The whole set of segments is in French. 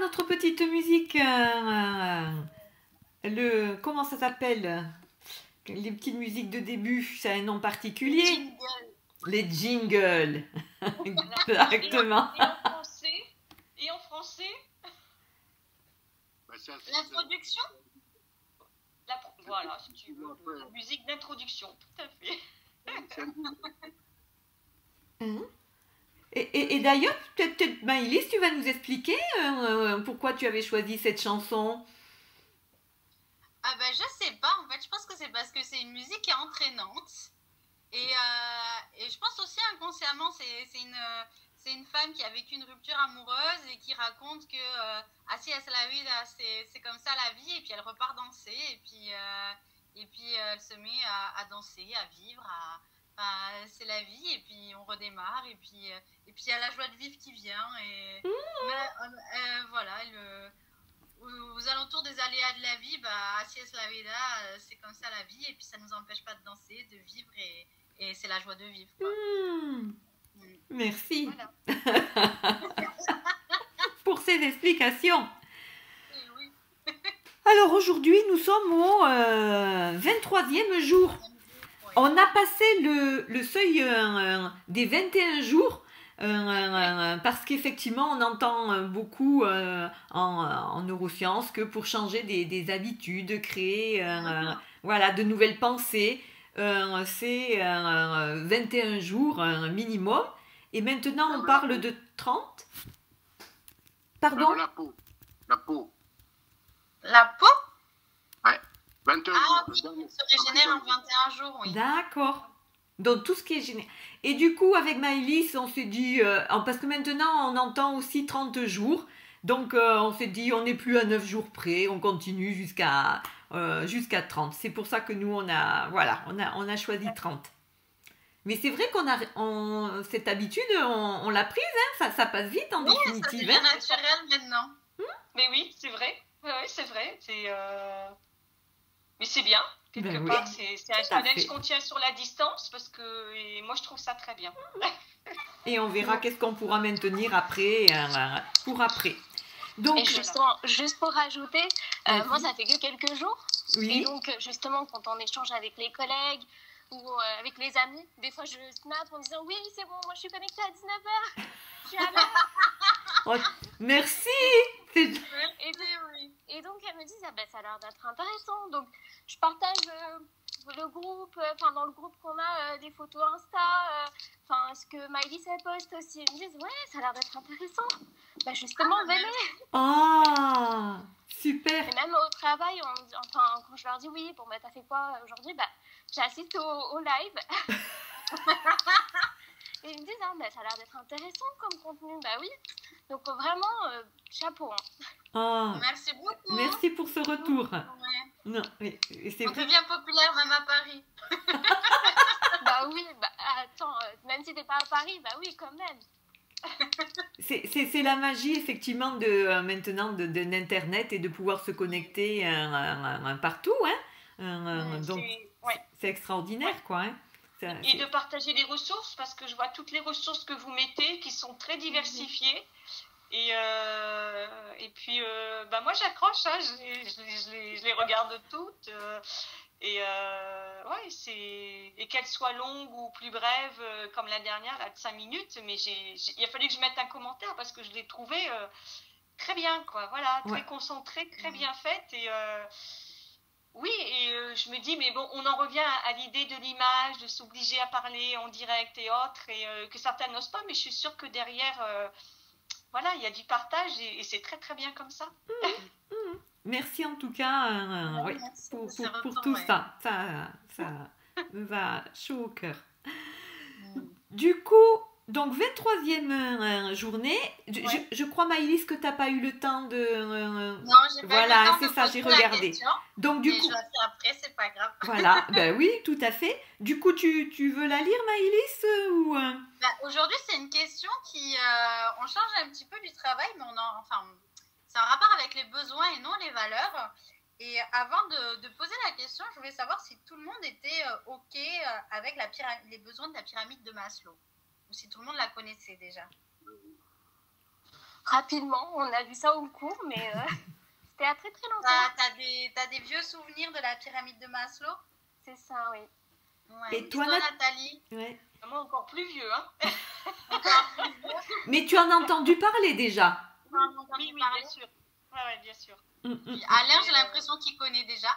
notre petite musique. Comment ça s'appelle? Les petites musiques de début, ça a un nom particulier. Les jingles. Exactement. Et en français l'introduction. Voilà, si tu veux, la musique d'introduction, tout à fait. Et d'ailleurs, peut-être Maëlys, tu vas nous expliquer pourquoi tu avais choisi cette chanson. Ah ben je sais pas, en fait je pense que c'est parce que c'est une musique qui est entraînante et je pense aussi inconsciemment c'est une femme qui a vécu une rupture amoureuse et qui raconte que así es la vida, c'est comme ça la vie, et puis elle repart danser et puis elle se met à danser, à vivre, c'est la vie, et puis on redémarre, et puis il y a la joie de vivre qui vient, et voilà, aux alentours des aléas de la vie, así es la vida, c'est comme ça la vie, et puis ça ne nous empêche pas de danser, de vivre, et c'est la joie de vivre, quoi. Merci. Voilà. Pour ces explications. Oui. Alors aujourd'hui, nous sommes au 23e jour. Oui. On a passé le seuil des 21 jours. Parce qu'effectivement, on entend beaucoup en neurosciences que pour changer des habitudes, créer voilà, de nouvelles pensées, c'est 21 jours minimum. Et maintenant, on parle de 30. Pardon? La peau. La peau. La peau? Ouais. 21 Ah jours. oui, elle se régénère en 21 jours, oui. D'accord. Donc tout ce qui est général. Et du coup, avec Maëlys, on s'est dit, parce que maintenant on entend aussi 30 jours, donc on s'est dit, on n'est plus à 9 jours près, on continue jusqu'à 30. C'est pour ça que nous, on a choisi 30. Mais c'est vrai qu'on a cette habitude, on l'a prise, hein, ça passe vite en définitive. Ça devient naturel maintenant. Mais oui, c'est vrai. Oui, c'est vrai. Mais c'est bien. Quelque Ben part, oui, c'est un challenge qu'on tient sur la distance, parce que moi, je trouve ça très bien. Et on verra qu'est-ce qu'on pourra maintenir après, pour après. Donc, et justement, juste pour rajouter, moi, ça fait que quelques jours. Oui. Et donc, justement, quand on échange avec les collègues ou avec les amis, des fois, je snap en disant « Oui, c'est bon, moi, je suis connectée à 19h. Je suis à l'heure. » Oh, merci. Et donc, elles me disent, ah ben, ça a l'air d'être intéressant. Donc, je partage le groupe, dans le groupe qu'on a, des photos Insta, ce que Maëlys elle poste aussi. Elles me disent, ouais, ça a l'air d'être intéressant. Bah, justement, venez. Ah, super. Et même au travail, quand je leur dis, oui, bon, bah, t'as fait quoi aujourd'hui? Bah, j'assiste au live. Et ils me disent, ah, bah, ça a l'air d'être intéressant comme contenu. Bah oui. Donc, vraiment, chapeau. Ah, Merci beaucoup. merci pour ce retour. Ouais. Non, mais c'est On vrai. devient populaire même à Paris. Bah oui, bah attends, même si t'es pas à Paris, bah oui, quand même. C'est la magie, effectivement, de maintenant d'Internet et de pouvoir se connecter partout. Hein. Donc, c'est extraordinaire, quoi. Hein. Et de partager les ressources, parce que je vois toutes les ressources que vous mettez qui sont très diversifiées. Et puis, moi j'accroche, hein, je les regarde toutes. Et qu'elles soient longues ou plus brèves, comme la dernière, là, de 5 minutes. Mais il a fallu que je mette un commentaire parce que je l'ai trouvée très bien, quoi. Voilà, très concentrée, très bien faite. Et oui, et je me dis, mais bon, on en revient à l'idée de l'image, de s'obliger à parler en direct et autres, et que certaines n'osent pas, mais je suis sûre que derrière, voilà, il y a du partage, et c'est très très bien comme ça. Merci en tout cas pour tout ça. Ça me va chaud au cœur. Du coup, donc 23e journée, je crois Maëlys que tu n'as pas eu le temps de... Non, j'ai pas eu le temps c'est de ça, j'ai regardé. Donc du coup... je la fais après, c'est pas grave. Voilà, ben oui, tout à fait. Du coup, tu veux la lire, Maëlys ou Aujourd'hui, c'est une question qui... on change un petit peu du travail, mais c'est un rapport avec les besoins et non les valeurs. Et avant de poser la question, je voulais savoir si tout le monde était OK avec les besoins de la pyramide de Maslow. Ou si tout le monde la connaissait déjà. rapidement. On a vu ça au cours, mais c'était à très très longtemps. T'as des vieux souvenirs de la pyramide de Maslow? C'est ça, oui. Ouais. Et toi, Nathalie? Ouais. Moi, encore plus vieux, hein. Mais tu en as entendu parler déjà. Oui, bien sûr. Ouais, bien sûr. Alain, j'ai l'impression qu'il connaît déjà.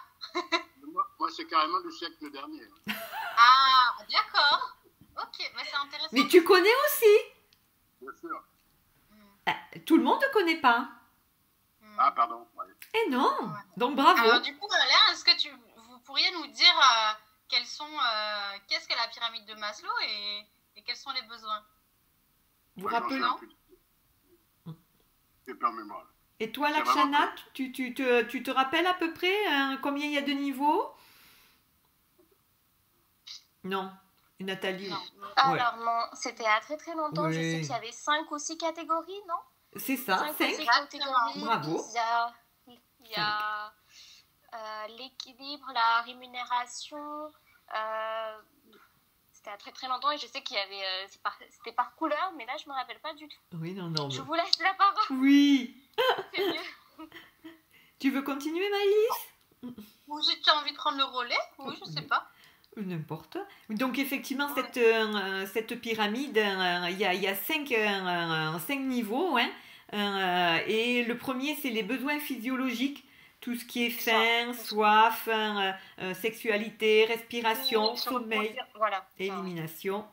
Moi, c'est carrément du siècle dernier. Ah, d'accord. Ok, mais c'est intéressant. Mais tu connais aussi. Bien sûr. Tout le monde ne connaît pas. Ah, pardon. Ouais. Eh non. Donc bravo. Alors, du coup, Alain, est-ce que vous pourriez nous dire qu'est-ce que la pyramide de Maslow et quels sont les besoins? Vous rappelez. J'ai pas en mémoire. Et toi, Lakshana, tu te rappelles à peu près combien il y a de niveaux? Non. Et Nathalie? Non. Alors non, c'était à très très longtemps. Oui. Je sais qu'il y avait 5 ou 6 catégories, non? C'est ça, 5 ou 6 5. catégories. Bravo. Il y a l'équilibre, la rémunération. C'était à très très longtemps et je sais qu'il y avait c'était par couleur, mais là je me rappelle pas du tout. Oui, non. Je vous laisse la parole. Oui. C'est mieux. Tu veux continuer, Maïlis? Ou si tu as envie de prendre le relais? Oui, je sais pas. N'importe. Donc effectivement, cette pyramide, il y a 5 niveaux. Hein, et le premier, c'est les besoins physiologiques. Tout ce qui est faim, soif, sexualité, respiration, sommeil, voilà. élimination.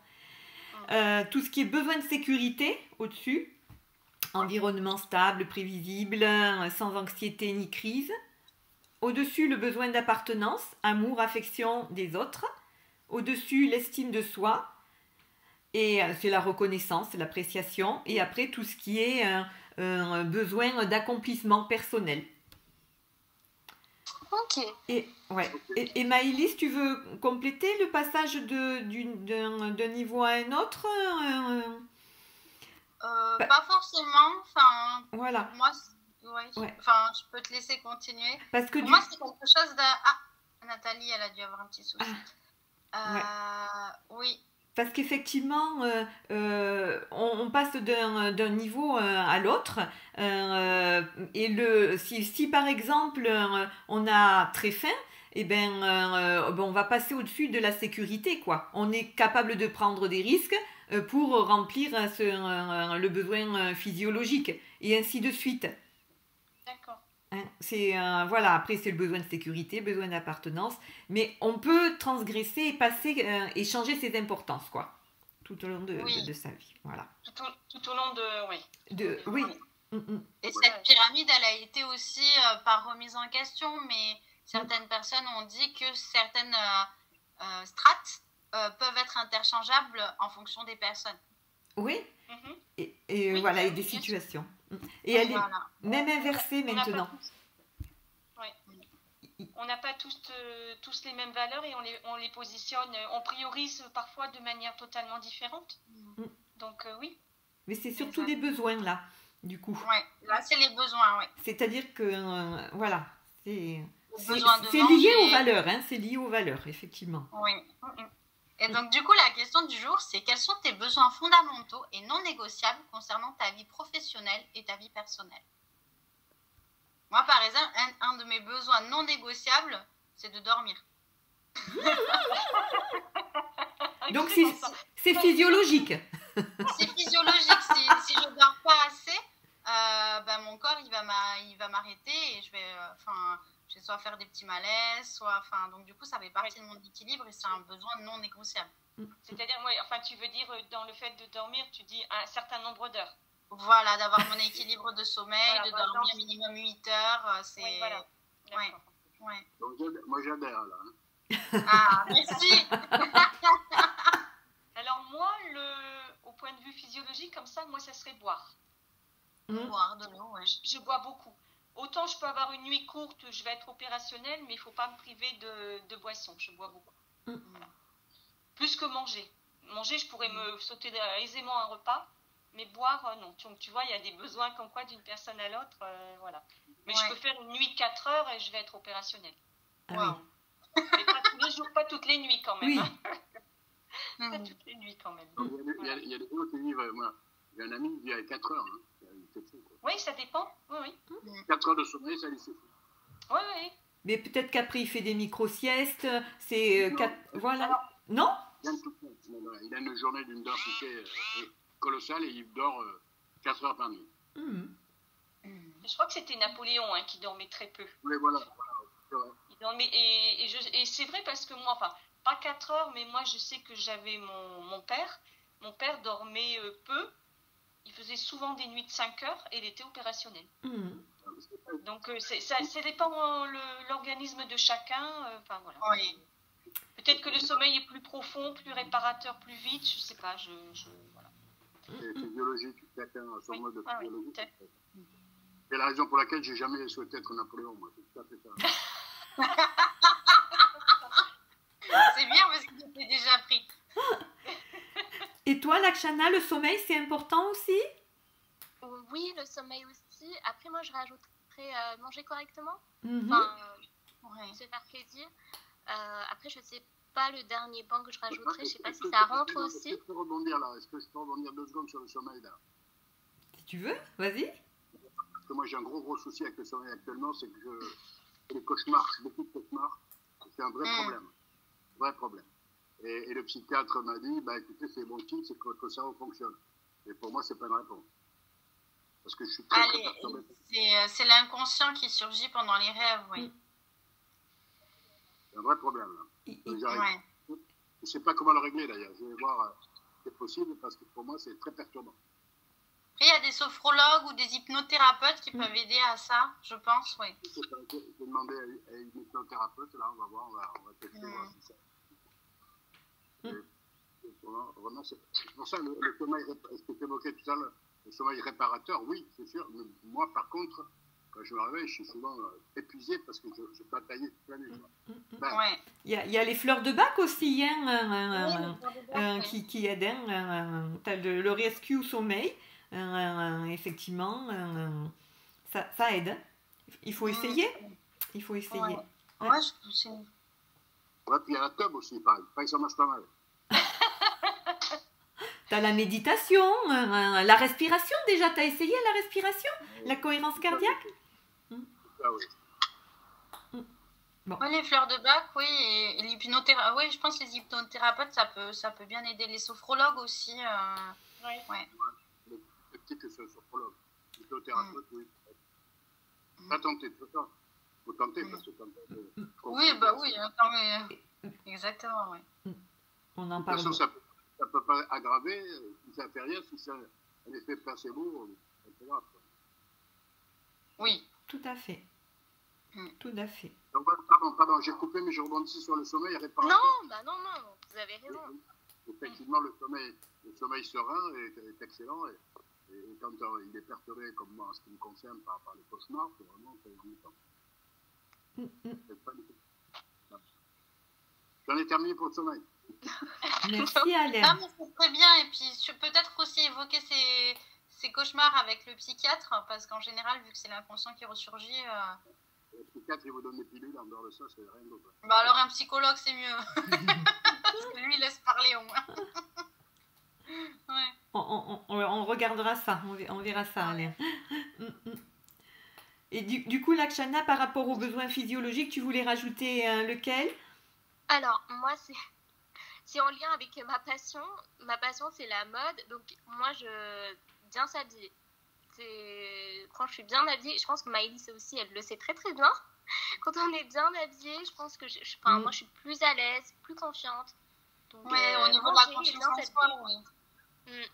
Tout ce qui est besoin de sécurité au-dessus. Environnement stable, prévisible, sans anxiété ni crise. Au-dessus, le besoin d'appartenance, amour, affection des autres. Au-dessus, l'estime de soi. Et c'est la reconnaissance, l'appréciation. Et après, tout ce qui est besoin d'accomplissement personnel. Ok. Et Maïlis, tu veux compléter le passage d'un niveau à un autre Pas forcément. Enfin, voilà. Moi, enfin, je peux te laisser continuer. Parce que pour moi, c'est quelque chose de... Ah, Nathalie, elle a dû avoir un petit souci. Oui. Parce qu'effectivement, on passe d'un niveau à l'autre. Et si par exemple, on a très faim, eh on va passer au-dessus de la sécurité, quoi. On est capable de prendre des risques pour remplir le besoin physiologique. Et ainsi de suite. D'accord. Hein, voilà, après c'est le besoin de sécurité, besoin d'appartenance, mais on peut transgresser et passer et changer ses importances, quoi, tout au long de sa vie, voilà. Tout au long de... Oui. Et cette pyramide, elle a été aussi pas remise en question, mais certaines personnes ont dit que certaines strates peuvent être interchangeables en fonction des personnes. Oui. Et voilà, et des situations. Et elle est même inversée maintenant. On n'a pas tous les mêmes valeurs et on les positionne, on priorise parfois de manière totalement différente. Donc oui. Mais c'est surtout des besoins là, du coup. Oui, là c'est les besoins, oui. C'est-à-dire que, voilà, c'est lié aux valeurs, hein, c'est lié aux valeurs, effectivement. Oui. Et donc, du coup, la question du jour, c'est quels sont tes besoins fondamentaux et non négociables concernant ta vie professionnelle et ta vie personnelle? Moi, par exemple, un de mes besoins non négociables, c'est de dormir. Donc, c'est physiologique. C'est physiologique. Si je ne dors pas assez, mon corps, il va m'arrêter et je vais soit faire des petits malaises, donc du coup, ça fait partie de mon équilibre et c'est un besoin non négociable. C'est-à-dire, tu veux dire, dans le fait de dormir, tu dis un certain nombre d'heures. Voilà, d'avoir mon équilibre de sommeil, de dormir minimum 8 heures, c'est... Oui, voilà. Ouais. Donc, moi, j'adhère, là. Ah, merci. Alors moi, au point de vue physiologique, comme ça, moi, ça serait boire. Boire de l'eau, ouais. Je bois beaucoup. Autant je peux avoir une nuit courte, je vais être opérationnelle, mais il ne faut pas me priver de boisson. Je bois beaucoup. Voilà. Plus que manger. Manger, je pourrais me sauter aisément un repas, mais boire, non. Donc tu vois, il y a des besoins comme quoi d'une personne à l'autre, voilà. Mais je peux faire une nuit de 4 heures et je vais être opérationnelle. Ah Mais pas tous les jours, pas toutes les nuits quand même. Oui. Pas toutes les nuits quand même. Il y a des gens qui vivent, moi, j'ai un ami qui vit à 4 heures. c'était fou. Quoi. Oui, ça dépend. Oui, oui. 4 heures de sommeil, ça lui suffit. Oui, oui. Mais peut-être qu'après, il fait des micro-siestes. C'est voilà. Alors, non Bien tout fait. Il a une journée d'une densité colossale et il dort 4 heures par nuit. Je crois que c'était Napoléon qui dormait très peu. Mais voilà. Il dormait, et c'est vrai parce que moi, enfin, pas 4 heures, mais moi je sais que j'avais mon père. Mon père dormait peu. Il faisait souvent des nuits de 5 heures et il était opérationnel. Donc ça dépend l'organisme de chacun. Enfin voilà. Oui. Peut-être que le sommeil est plus profond, plus réparateur, plus vite. Je sais pas. Voilà. C'est physiologique. Chacun a son mode Ah, oui, physiologique. peut-être. C'est la raison pour laquelle j'ai jamais souhaité être Napoléon. Moi. C'est tout à fait ça. C'est bien parce que j'étais déjà pris. Et toi, Lakshana, le sommeil, c'est important aussi? Oui, le sommeil aussi. Après, moi, je rajouterais manger correctement. Mhm. Enfin, se faire plaisir. Après, je sais pas le dernier point que je rajouterais. Je sais pas si ça rentre aussi. Est-ce que je peux rebondir là? Est-ce que je peux rebondir 2 secondes sur le sommeil là? Si tu veux, vas-y. Parce que moi j'ai un gros souci avec le sommeil actuellement, c'est que les cauchemars, beaucoup de cauchemars, c'est un vrai problème. Vrai problème. Et le psychiatre m'a dit, bah écoutez, c'est bon signe, c'est que votre cerveau fonctionne. Et pour moi, c'est pas une réponse. Parce que je suis très perturbé. C'est l'inconscient qui surgit pendant les rêves, oui. C'est un vrai problème là. Ouais. Je ne sais pas comment le régler d'ailleurs. Je vais voir si c'est possible parce que pour moi, c'est très perturbant. Après, il y a des sophrologues ou des hypnothérapeutes qui peuvent aider à ça, je pense, oui. Je vais demander à une hypnothérapeute, là, on va voir, on va tester voir si ça. Vraiment, c'est pour ça le sommeil, ce que tu évoquais tout à l'heure, le sommeil réparateur, oui, c'est sûr. Mais moi, par contre, quand je me réveille, je suis souvent épuisé parce que je bataillais toute la nuit. Ouais. Il y a les fleurs de bac aussi Oui, qui aident. Tu as le rescue au sommeil. Effectivement, ça aide. Il faut essayer. Il faut essayer. Ouais. Ouais. Ouais, puis il y a la tub aussi, pareil. Ça marche pas mal. Tu as la méditation, la respiration déjà. Tu as essayé la respiration? La cohérence cardiaque? Ah oui. Bon. Ouais, les fleurs de bac, oui, et l'hypnothérapie. Oui, je pense que les hypnothérapeutes, ça peut bien aider. Les sophrologues aussi. Ouais. Le petit que c'est le sophrologue. L'hypnothérapeute, oui. Pas tenter de ça. Il faut tenter parce que oui, bah oui. Exactement, oui. On en de toute parle. façon, ça peut pas aggraver. Si ça fait rien, si c'est un effet placebo, c'est grave. Oui. Tout à fait. Tout à fait. Donc, pardon, j'ai coupé, mais je rebondis sur le sommeil réparateur. Non, vous avez raison. Effectivement, le sommeil serein est excellent. Et quand il est perturbé, comme moi, en ce qui me concerne, par les cauchemars, c'est vraiment J'en ai terminé pour le sommeil. Merci Alain. Mais c'est très bien. Et puis peut-être aussi évoquer ces cauchemars avec le psychiatre, parce qu'en général, vu que c'est l'inconscient qui ressurgit... Le psychiatre, il vous donne des pilules, en dehors de ça, c'est rien d'autre. Bah alors un psychologue, c'est mieux. Parce que lui, il laisse parler au moins. Ouais. On regardera ça, on verra ça, Alain. Et du coup, Lakshana, par rapport aux besoins physiologiques, tu voulais rajouter lequel? Alors, moi, c'est en lien avec ma passion. Ma passion, c'est la mode. Donc, moi, je bien s'habiller. Quand je suis bien habillée, je pense que Maëlys aussi, elle le sait très très bien. Quand on est bien habillé, je pense que moi, je suis plus à l'aise, plus confiante. Donc, au niveau de la confiance en soi, oui.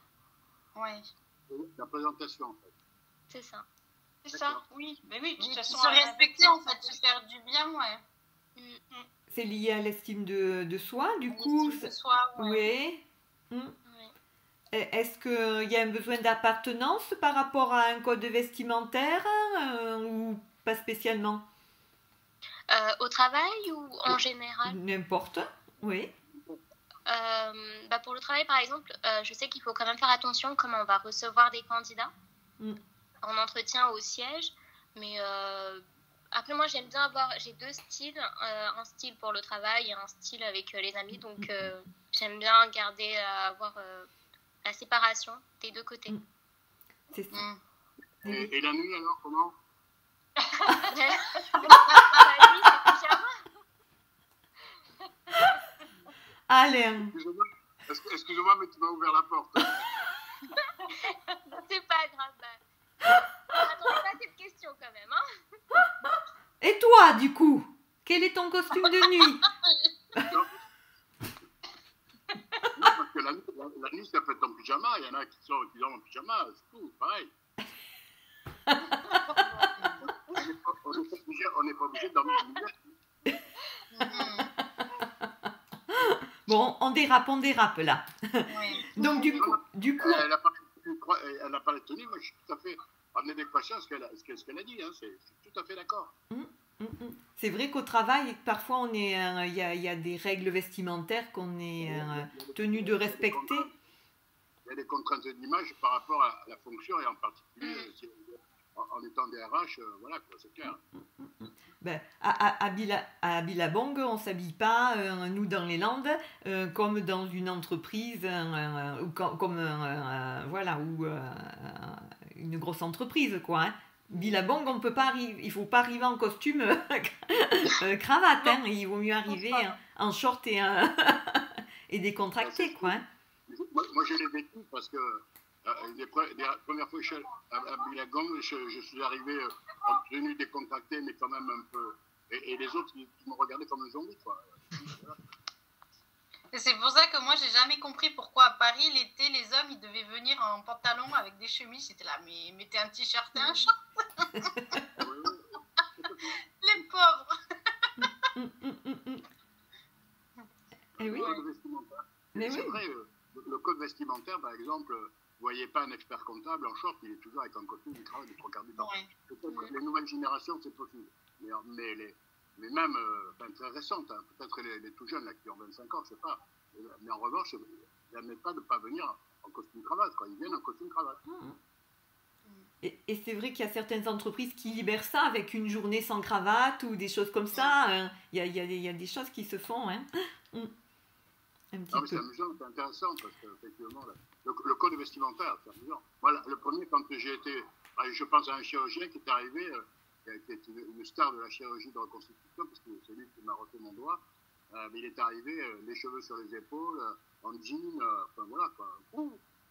Ouais. La présentation, en fait. C'est ça. C'est ça, oui. Mais oui, de toute façon. Se respecter, en fait, se faire du bien, ouais. C'est lié à l'estime de soi, du coup. L'estime de soi, ouais. Oui. Est-ce qu'il y a un besoin d'appartenance par rapport à un code vestimentaire ou pas spécialement? Au travail ou en général? N'importe, oui. Pour le travail, par exemple, je sais qu'il faut quand même faire attention comment on va recevoir des candidats en entretien au siège. Mais après, moi, j'aime bien j'ai 2 styles. Un style pour le travail et un style avec les amis. Donc, j'aime bien avoir la séparation des 2 côtés. C'est ça. Et la nuit, alors, comment? La nuit, c'est pyjama. Alain, Excusez-moi, mais tu m'as ouvert la porte. C'est pas grave. Attendez pas cette question quand même. Hein. et toi, du coup, quel est ton costume de nuit? Non, parce que la nuit, ça peut être en pyjama. Il y en a qui dorment en pyjama, c'est tout, pareil. On n'est pas obligé de dormir en hiver. Bon, on dérape là. Oui. Donc, du coup, Elle n'a pas la tenue, moi je suis tout à fait en adéquation à ce qu'elle a dit, hein. Je suis tout à fait d'accord. c'est vrai qu'au travail, parfois, il y a des règles vestimentaires qu'on est tenu de respecter. Il y a des contraintes d'image par rapport à la fonction et en particulier en étant DRH, voilà, quoi, c'est clair. Ben, à Billabong, on ne s'habille pas, nous dans les Landes, comme dans une entreprise, ou voilà, ou une grosse entreprise, quoi. Hein. Billabong, on peut pas arriver, il faut pas arriver en costume cravate, hein. Il vaut mieux arriver en short et décontracté, quoi. Hein. Moi, je l'ai vécu parce que les premières fois que je suis à Billabong, je suis arrivé en tenue décontractée, mais quand même un peu. Et les autres, ils me regardaient comme un zombie, quoi. Et c'est pour ça que moi, j'ai jamais compris pourquoi à Paris, l'été, les hommes, ils devaient venir en pantalon avec des chemises. J'étais là, mais mettez un t-shirt et un short. Les pauvres. Eh oui. Mais C'est oui. vrai, le code vestimentaire, par exemple, vous voyez pas un expert comptable en short, il est toujours avec un costume, il travaille de 3 quarts du temps. Ouais. Peut-être que les nouvelles générations, c'est possible. Mais même, très récentes, hein, peut-être les tout jeunes là, qui ont 25 ans, je sais pas. Mais en revanche, ils n'admettent pas de ne pas venir en costume cravate, quoi. Ils viennent en costume cravate. Et c'est vrai qu'il y a certaines entreprises qui libèrent ça avec une journée sans cravate ou des choses comme ça. Il y a des choses qui se font. Hein. Un petit Non, mais c'est peu. amusant, c'est intéressant, parce qu'effectivement, le code vestimentaire, c'est amusant. Voilà, le premier, quand j'ai été, je pense à un chirurgien qui est arrivé, qui est une star de la chirurgie de reconstitution, parce que c'est lui qui m'a refait mon doigt, mais il est arrivé, les cheveux sur les épaules, en jean, enfin voilà, quoi.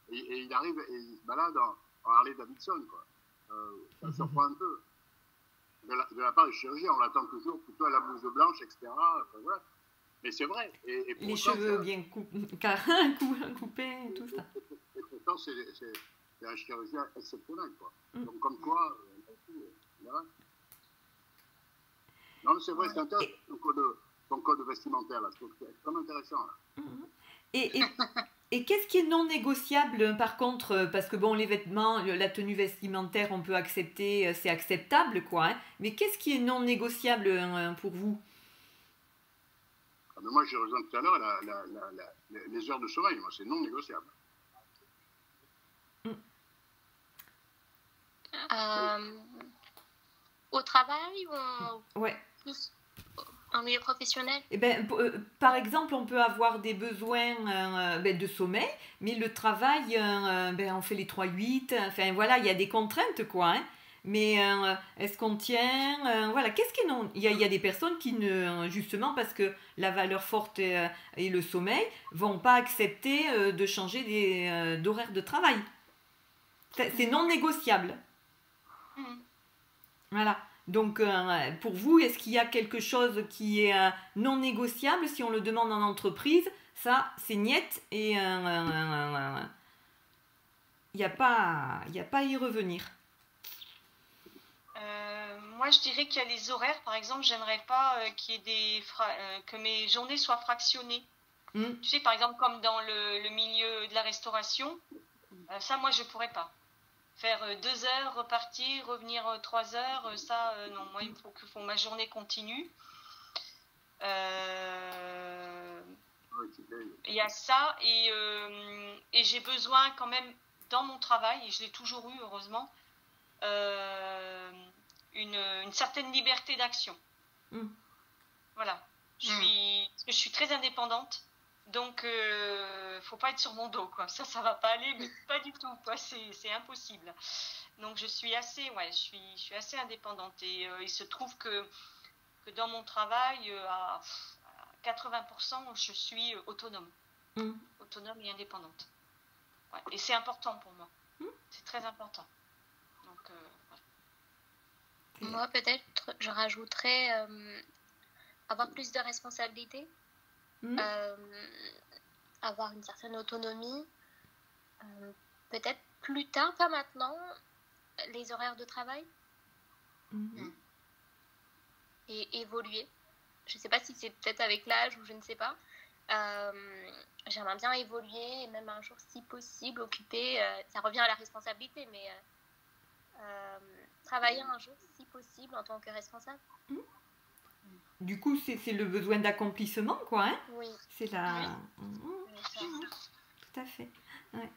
Et il arrive et il se balade en Harley Davidson, quoi. Ça surprend un peu. De la part du chirurgien, on l'attend toujours plutôt à la blouse blanche, etc. Enfin, voilà. Mais c'est vrai. Et Les pourtant, cheveux bien coupés, et tout ça. Et pourtant, c'est un chirurgien exceptionnel, quoi. Donc, comme quoi, voilà. Non, mais c'est vrai, c'est intéressant, ton code vestimentaire, là. Je trouve que c'est extrêmement intéressant, là. Et qu'est-ce qui est non négociable, par contre, parce que bon, les vêtements, la tenue vestimentaire, on peut accepter, c'est acceptable, quoi. Hein, mais qu'est-ce qui est non négociable pour vous? Mais moi, j'ai rejoint tout à l'heure les heures de sommeil. Moi, c'est non négociable. Au travail ou Ouais. plus en milieu professionnel? Eh ben, par exemple, on peut avoir des besoins de sommeil, mais le travail, on fait les 3-8, enfin voilà, il y a des contraintes, quoi. Hein. Mais est-ce qu'on tient voilà, qu'est-ce qui est non? Il y a des personnes qui ne, justement parce que la valeur forte et le sommeil, vont pas accepter de changer d'horaire de travail. C'est non négociable. Voilà. Donc, pour vous, est-ce qu'il y a quelque chose qui est non négociable si on le demande en entreprise? Ça, c'est niet et il n'y a pas à y revenir. Moi, je dirais qu'il y a les horaires. Par exemple, j'aimerais pas qu'il y ait que mes journées soient fractionnées. Tu sais, par exemple, comme dans le milieu de la restauration, ça, moi, je pourrais pas. Faire 2 heures, repartir, revenir 3 heures, ça, non, moi, il faut que ma journée continue. Il y a ça, et j'ai besoin quand même, dans mon travail, et je l'ai toujours eu, heureusement, une certaine liberté d'action. Voilà. Je suis très indépendante. Donc, faut pas être sur mon dos, quoi. Ça va pas aller, mais pas du tout, quoi. C'est impossible. Donc je suis assez, ouais, je suis assez indépendante. Et il se trouve que dans mon travail, à 80%, je suis autonome. Autonome et indépendante. Ouais. Et c'est important pour moi. C'est très important. Donc, Moi, peut-être, je rajouterais avoir plus de responsabilités, avoir une certaine autonomie, peut-être plus tard, pas maintenant, les horaires de travail et évoluer. Je ne sais pas si c'est peut-être avec l'âge ou je ne sais pas. J'aimerais bien évoluer et même un jour, si possible, occuper, ça revient à la responsabilité, mais travailler un jour, si possible, en tant que responsable. Du coup, c'est le besoin d'accomplissement, quoi. Hein, oui. C'est la... Tout à fait. Ouais.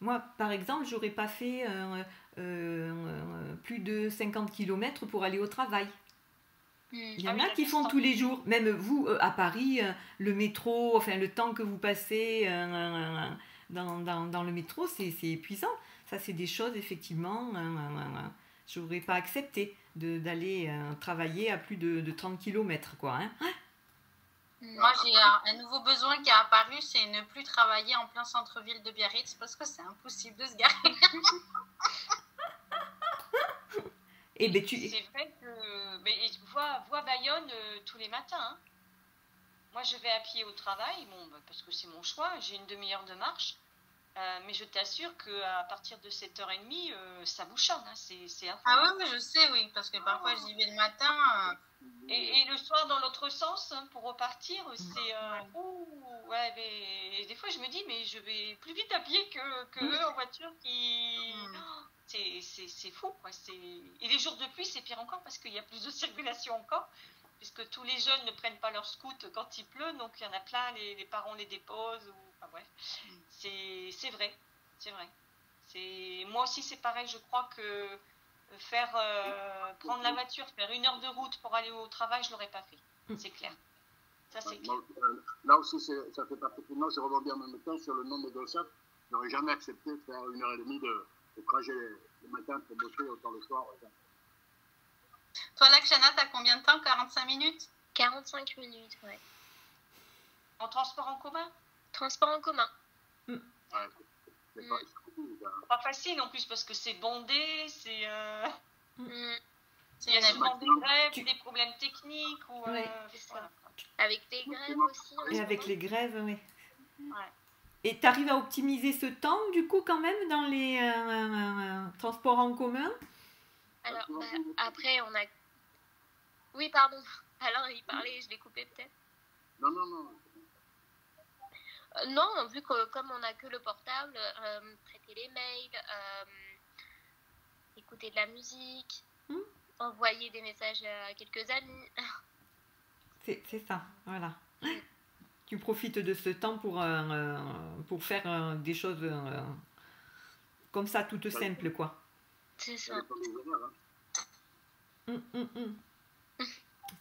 Moi, par exemple, j'aurais pas fait plus de 50 km pour aller au travail. Il y en a qui font tous les jours. Même vous, à Paris, le métro, enfin le temps que vous passez dans le métro, c'est épuisant. Ça, c'est des choses, effectivement, je n'aurais pas accepté d'aller travailler à plus de 30 km, quoi. Hein. Moi, j'ai un nouveau besoin qui est apparu, c'est ne plus travailler en plein centre-ville de Biarritz parce que c'est impossible de se garer. Et ben, c'est vrai que vois Bayonne tous les matins. Hein. Moi, je vais à pied au travail, parce que c'est mon choix, j'ai une demi-heure de marche. Mais je t'assure qu'à partir de 7h30, ça bouchonne. Hein, c'est affreux. Ah oui, je sais, oui, parce que parfois j'y vais le matin. Et le soir, dans l'autre sens, hein, pour repartir, c'est... ouais, mais des fois, je me dis, mais je vais plus vite à pied que eux en voiture qui... C'est fou, quoi. Et les jours de pluie, c'est pire encore parce qu'il y a plus de circulation encore, puisque tous les jeunes ne prennent pas leur scoot quand il pleut, donc il y en a plein, les parents les déposent. Enfin, bref, c'est vrai, c'est vrai. Moi aussi, c'est pareil, je crois que prendre la voiture, faire 1 heure de route pour aller au travail, je ne l'aurais pas fait, c'est clair. Ça, c'est clair. Là aussi, ça fait parfaitement, je rebondis en même temps sur le nom de Gossap. Je n'aurais jamais accepté de faire 1h30 de trajet le matin pour bosser, autant le soir. Toi, Lakshana, t'as combien de temps? 45 minutes? 45 minutes, ouais. En transport en commun? Transport en commun. Ouais, c'est pas facile en plus parce que c'est bondé, c'est... Il y a une souvent des grèves, des problèmes techniques. Ou, voilà. Avec les grèves aussi. Et avec les grèves, oui. Ouais. Et tu arrives à optimiser ce temps, du coup, quand même, dans les transports en commun? Alors, après, on a... Oui, pardon. Alain, il parlait, je l'ai coupé peut-être. Non. Non, vu que comme on n'a que le portable, traiter les mails, écouter de la musique, envoyer des messages à quelques amis. C'est ça, voilà. Tu profites de ce temps pour faire des choses comme ça, toutes simples, quoi. C'est ça.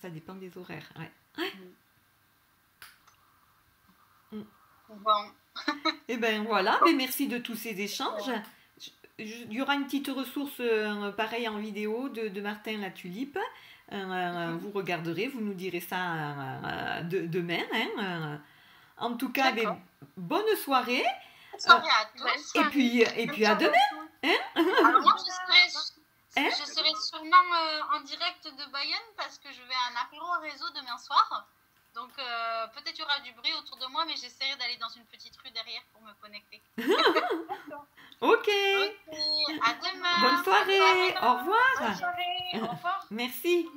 Ça dépend des horaires, ouais. Bon. Et ben voilà, mais merci de tous ces échanges. Il y aura une petite ressource pareille en vidéo de Martin La Tulipe. Vous regarderez, vous nous direz ça demain. Hein. En tout cas, bonne soirée. Bonne soirée à tous. Et puis à demain. Hein. Alors moi, je serai sûrement en direct de Bayonne parce que je vais à un apéro réseau demain soir. Donc peut-être il y aura du bruit autour de moi, mais j'essaierai d'aller dans une petite rue derrière pour me connecter. Ok. À demain. Bonne soirée. Au revoir. Bonne soirée. Au revoir. Merci.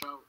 Ciao.